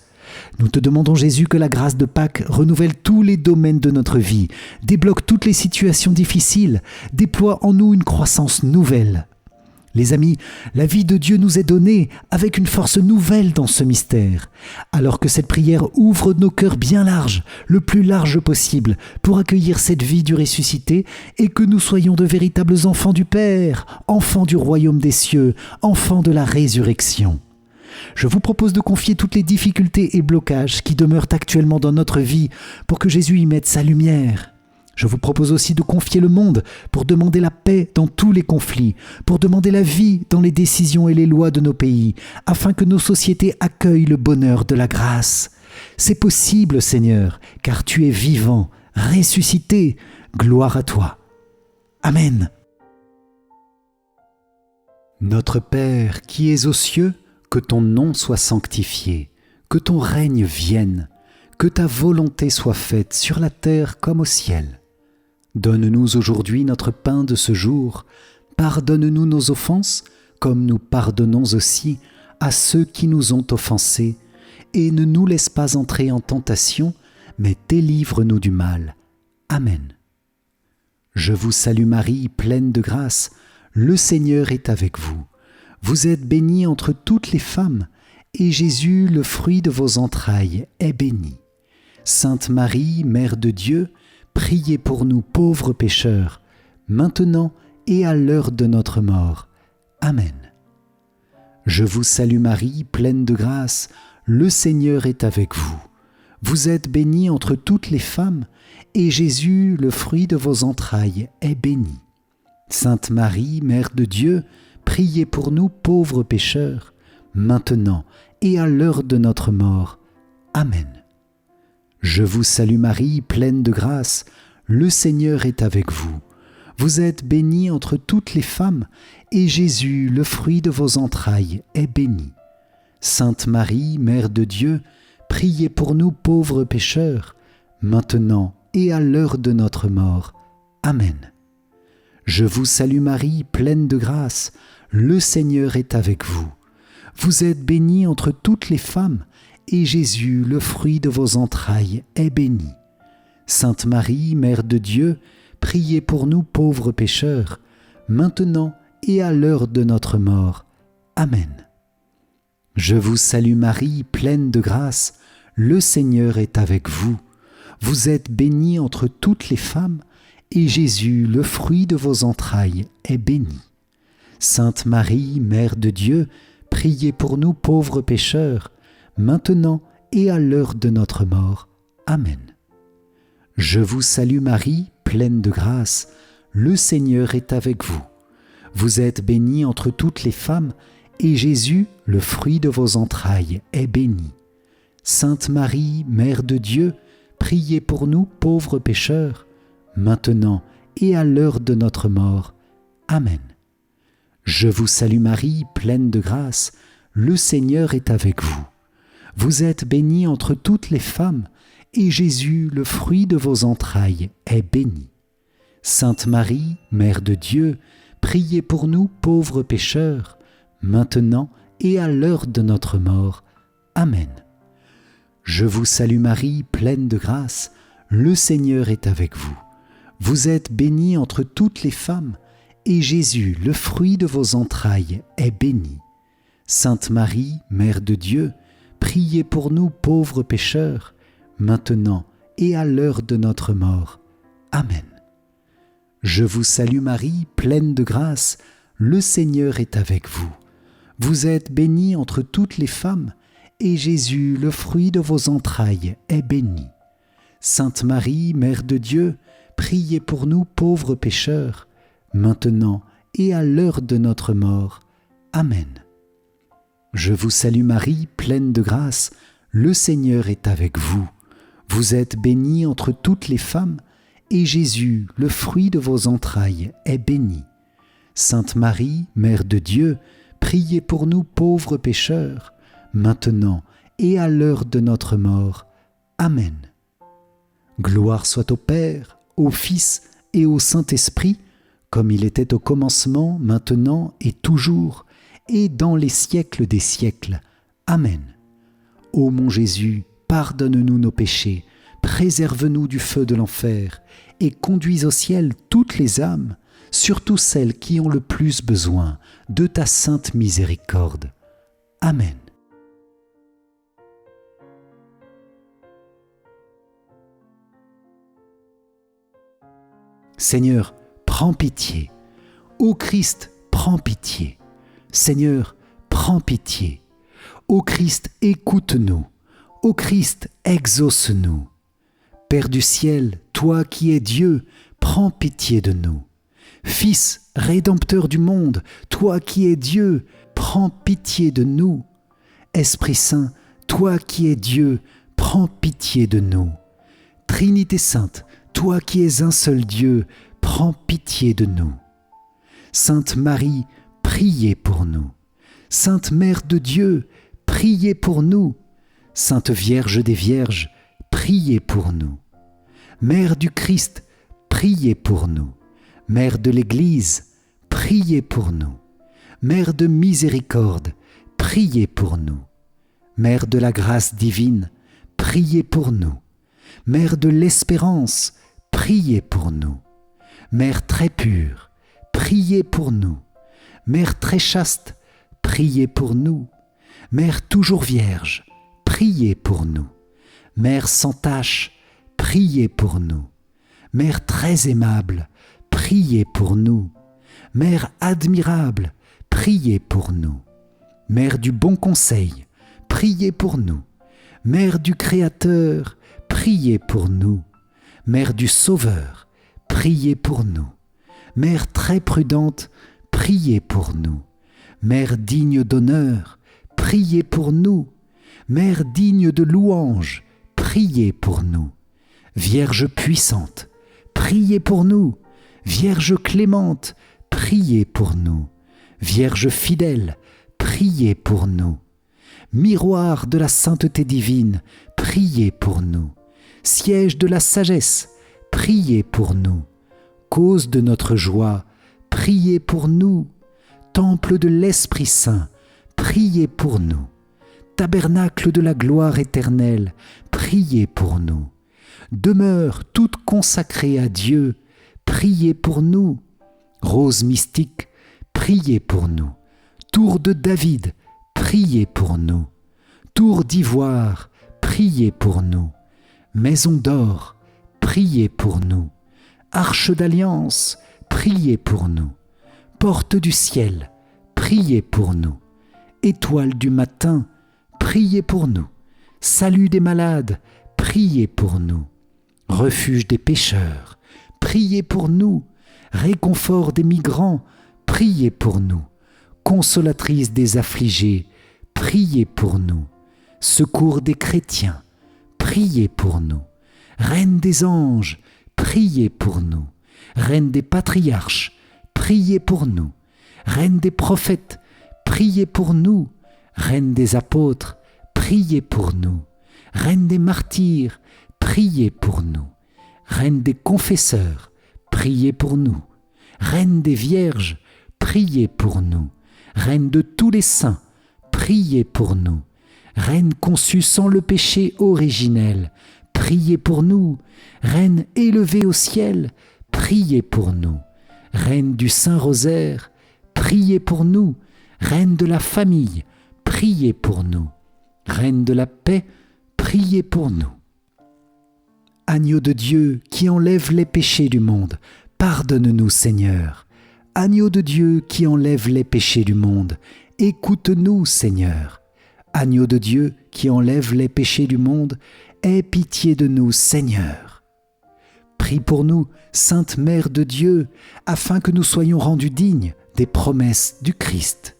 Nous te demandons Jésus que la grâce de Pâques renouvelle tous les domaines de notre vie, débloque toutes les situations difficiles, déploie en nous une croissance nouvelle. Les amis, la vie de Dieu nous est donnée avec une force nouvelle dans ce mystère, alors que cette prière ouvre nos cœurs bien larges, le plus large possible, pour accueillir cette vie du ressuscité et que nous soyons de véritables enfants du Père, enfants du royaume des cieux, enfants de la résurrection. Je vous propose de confier toutes les difficultés et blocages qui demeurent actuellement dans notre vie pour que Jésus y mette sa lumière. Je vous propose aussi de confier le monde pour demander la paix dans tous les conflits, pour demander la vie dans les décisions et les lois de nos pays, afin que nos sociétés accueillent le bonheur de la grâce. C'est possible, Seigneur, car tu es vivant, ressuscité. Gloire à toi. Amen. Notre Père qui es aux cieux, que ton nom soit sanctifié, que ton règne vienne, que ta volonté soit faite sur la terre comme au ciel. Donne-nous aujourd'hui notre pain de ce jour. Pardonne-nous nos offenses, comme nous pardonnons aussi à ceux qui nous ont offensés. Et ne nous laisse pas entrer en tentation, mais délivre-nous du mal. Amen. Je vous salue Marie, pleine de grâce, le Seigneur est avec vous. Vous êtes bénie entre toutes les femmes, et Jésus, le fruit de vos entrailles, est béni. Sainte Marie, Mère de Dieu, priez pour nous pauvres pécheurs, maintenant et à l'heure de notre mort. Amen. Je vous salue Marie, pleine de grâce, le Seigneur est avec vous. Vous êtes bénie entre toutes les femmes, et Jésus, le fruit de vos entrailles, est béni. Sainte Marie, Mère de Dieu, priez pour nous pauvres pécheurs, maintenant et à l'heure de notre mort. Amen. Je vous salue Marie, pleine de grâce, le Seigneur est avec vous. Vous êtes bénie entre toutes les femmes, et Jésus, le fruit de vos entrailles, est béni. Sainte Marie, Mère de Dieu, priez pour nous pauvres pécheurs, maintenant et à l'heure de notre mort. Amen. Je vous salue Marie, pleine de grâce, le Seigneur est avec vous. Vous êtes bénie entre toutes les femmes, et Jésus, le fruit de vos entrailles, est béni. Sainte Marie, Mère de Dieu, priez pour nous pauvres pécheurs, maintenant et à l'heure de notre mort. Amen. Je vous salue Marie, pleine de grâce, le Seigneur est avec vous. Vous êtes bénie entre toutes les femmes, et Jésus, le fruit de vos entrailles, est béni. Sainte Marie, Mère de Dieu, priez pour nous pauvres pécheurs, maintenant et à l'heure de notre mort. Amen. Je vous salue Marie, pleine de grâce, le Seigneur est avec vous. Vous êtes bénie entre toutes les femmes, et Jésus, le fruit de vos entrailles, est béni. Sainte Marie, Mère de Dieu, priez pour nous pauvres pécheurs, maintenant et à l'heure de notre mort. Amen. Je vous salue Marie, pleine de grâce, le Seigneur est avec vous. Vous êtes bénie entre toutes les femmes, et Jésus, le fruit de vos entrailles, est béni. Sainte Marie, Mère de Dieu, priez pour nous pauvres pécheurs, maintenant et à l'heure de notre mort. Amen. Je vous salue Marie, pleine de grâce, le Seigneur est avec vous. Vous êtes bénie entre toutes les femmes, et Jésus, le fruit de vos entrailles, est béni. Sainte Marie, Mère de Dieu, priez pour nous pauvres pécheurs, maintenant et à l'heure de notre mort. Amen. Je vous salue Marie, pleine de grâce, le Seigneur est avec vous. Vous êtes bénie entre toutes les femmes, et Jésus, le fruit de vos entrailles, est béni. Sainte Marie, Mère de Dieu, priez pour nous pauvres pécheurs, maintenant et à l'heure de notre mort. Amen. Je vous salue Marie, pleine de grâce, le Seigneur est avec vous. Vous êtes bénie entre toutes les femmes, et Jésus, le fruit de vos entrailles, est béni. Sainte Marie, Mère de Dieu, priez pour nous pauvres pécheurs, maintenant et à l'heure de notre mort. Amen. Gloire soit au Père, au Fils et au Saint-Esprit, comme il était au commencement, maintenant et toujours, et dans les siècles des siècles. Amen. Ô mon Jésus, pardonne-nous nos péchés, préserve-nous du feu de l'enfer, et conduis au ciel toutes les âmes, surtout celles qui ont le plus besoin de ta sainte miséricorde. Amen. Seigneur, prends pitié. Ô Christ, prends pitié. Seigneur, prends pitié. Ô Christ, écoute-nous. Ô Christ, exauce-nous. Père du ciel, toi qui es Dieu, prends pitié de nous. Fils, Rédempteur du monde, toi qui es Dieu, prends pitié de nous. Esprit Saint, toi qui es Dieu, prends pitié de nous. Trinité Sainte, toi qui es un seul Dieu, prends pitié de nous. Sainte Marie, priez pour nous. Sainte Mère de Dieu, priez pour nous. Sainte Vierge des Vierges, priez pour nous. Mère du Christ, priez pour nous. Mère de l'Église, priez pour nous. Mère de miséricorde, priez pour nous. Mère de la grâce divine, priez pour nous. Mère de l'espérance, priez pour nous. Mère très pure, priez pour nous. Mère très chaste, priez pour nous. Mère toujours vierge, priez pour nous. Mère sans tache, priez pour nous. Mère très aimable, priez pour nous. Mère admirable, priez pour nous. Mère du bon conseil, priez pour nous. Mère du Créateur, priez pour nous. Mère du Sauveur, priez pour nous. Mère très prudente, priez pour nous. Mère digne d'honneur, priez pour nous. Mère digne de louange, priez pour nous. Vierge puissante, priez pour nous. Vierge clémente, priez pour nous. Vierge fidèle, priez pour nous. Miroir de la sainteté divine, priez pour nous. Siège de la sagesse, priez pour nous. Cause de notre joie, priez pour nous. Temple de l'Esprit Saint, priez pour nous. Tabernacle de la gloire éternelle, priez pour nous. Demeure toute consacrée à Dieu, priez pour nous. Rose mystique, priez pour nous. Tour de David, priez pour nous. Tour d'ivoire, priez pour nous. Maison d'or, priez pour nous. Arche d'alliance, priez pour nous. Porte du ciel, priez pour nous. Étoile du matin, priez pour nous. Salut des malades, priez pour nous. Refuge des pécheurs, priez pour nous. Réconfort des migrants, priez pour nous. Consolatrice des affligés, priez pour nous. Secours des chrétiens, priez pour nous. Reine des anges, priez pour nous. Reine des patriarches, priez pour nous. Reine des prophètes, priez pour nous. Reine des apôtres, priez pour nous. Reine des martyrs, priez pour nous. Reine des confesseurs, priez pour nous. Reine des vierges, priez pour nous. Reine de tous les saints, priez pour nous. Reine conçue sans le péché originel, priez pour nous. Reine élevée au ciel, priez pour nous. Reine du Saint-Rosaire, priez pour nous. Reine de la famille, priez pour nous. Reine de la paix, priez pour nous. Agneau de Dieu qui enlève les péchés du monde, pardonne-nous Seigneur. Agneau de Dieu qui enlève les péchés du monde, écoute-nous Seigneur. Agneau de Dieu qui enlève les péchés du monde, aie pitié de nous Seigneur. Prie pour nous, Sainte Mère de Dieu, afin que nous soyons rendus dignes des promesses du Christ.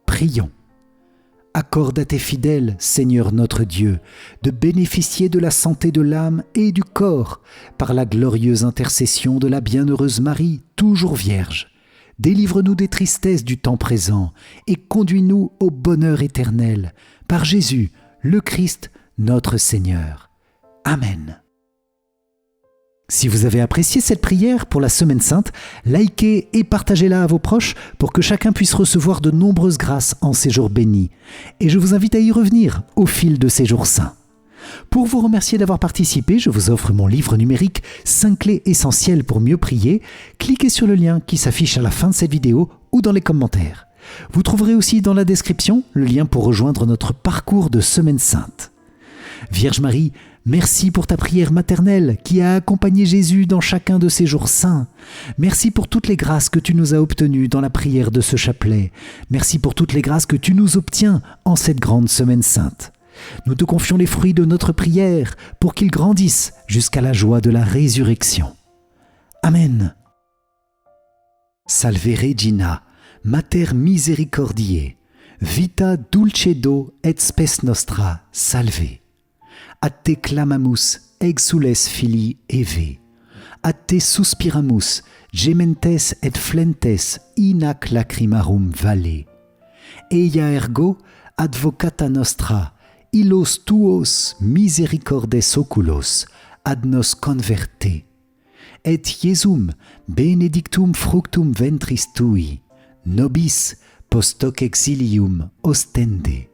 Prions. Accorde à tes fidèles, Seigneur notre Dieu, de bénéficier de la santé de l'âme et du corps par la glorieuse intercession de la bienheureuse Marie, toujours Vierge. Délivre-nous des tristesses du temps présent et conduis-nous au bonheur éternel, par Jésus, le Christ, notre Seigneur. Amen. Si vous avez apprécié cette prière pour la Semaine Sainte, likez et partagez-la à vos proches pour que chacun puisse recevoir de nombreuses grâces en ces jours bénis. Et je vous invite à y revenir au fil de ces jours saints. Pour vous remercier d'avoir participé, je vous offre mon livre numérique 5 clés essentielles pour mieux prier. Cliquez sur le lien qui s'affiche à la fin de cette vidéo ou dans les commentaires. Vous trouverez aussi dans la description le lien pour rejoindre notre parcours de Semaine Sainte. Vierge Marie, merci pour ta prière maternelle qui a accompagné Jésus dans chacun de ces jours saints. Merci pour toutes les grâces que tu nous as obtenues dans la prière de ce chapelet. Merci pour toutes les grâces que tu nous obtiens en cette grande Semaine Sainte. Nous te confions les fruits de notre prière pour qu'ils grandissent jusqu'à la joie de la résurrection. Amen. Salve Regina, Mater Misericordiae, vita dulcedo et spes nostra, salve. A te clamamus, exules filii Eve. A te suspiramus, gementes et flentes in ac lacrimarum valle. Eia ergo, advocata nostra, illos tuos misericordes oculos, ad nos converte. Et Iesum benedictum fructum ventris tui, nobis post hoc exilium ostende.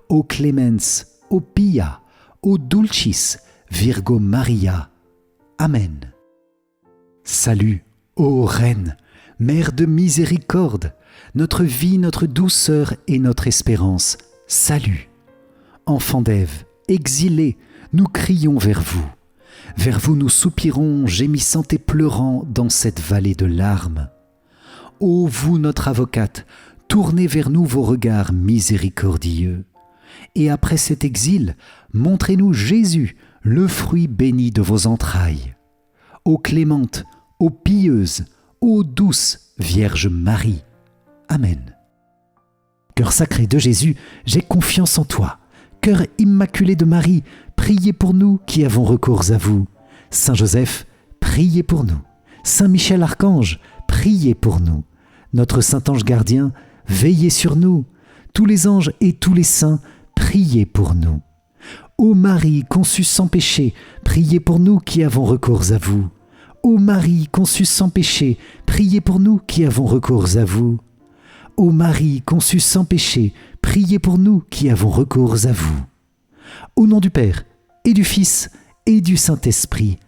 O clemens, o pia, O dulcis Virgo Maria. Amen. Salut, ô Reine, Mère de miséricorde, notre vie, notre douceur et notre espérance. Salut. Enfants d'Ève, exilés, nous crions vers vous. Vers vous nous soupirons, gémissant et pleurant dans cette vallée de larmes. Ô vous, notre avocate, tournez vers nous vos regards miséricordieux. Et après cet exil, montrez-nous Jésus, le fruit béni de vos entrailles. Ô clémente, ô pieuse, ô douce Vierge Marie. Amen. Cœur sacré de Jésus, j'ai confiance en toi. Cœur immaculé de Marie, priez pour nous qui avons recours à vous. Saint Joseph, priez pour nous. Saint Michel Archange, priez pour nous. Notre Saint Ange gardien, veillez sur nous. Tous les anges et tous les saints, priez pour nous. Ô Marie conçue sans péché, priez pour nous qui avons recours à vous. Ô Marie conçue sans péché, priez pour nous qui avons recours à vous. Ô Marie conçue sans péché, priez pour nous qui avons recours à vous. Au nom du Père, et du Fils, et du Saint-Esprit.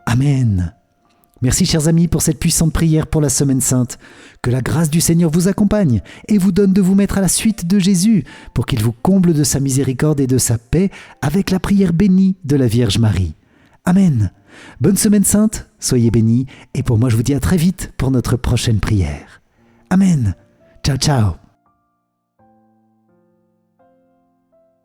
Amen. Merci chers amis pour cette puissante prière pour la Semaine Sainte. Que la grâce du Seigneur vous accompagne et vous donne de vous mettre à la suite de Jésus pour qu'il vous comble de sa miséricorde et de sa paix avec la prière bénie de la Vierge Marie. Amen. Bonne Semaine Sainte, soyez bénis et pour moi je vous dis à très vite pour notre prochaine prière. Amen. Ciao ciao.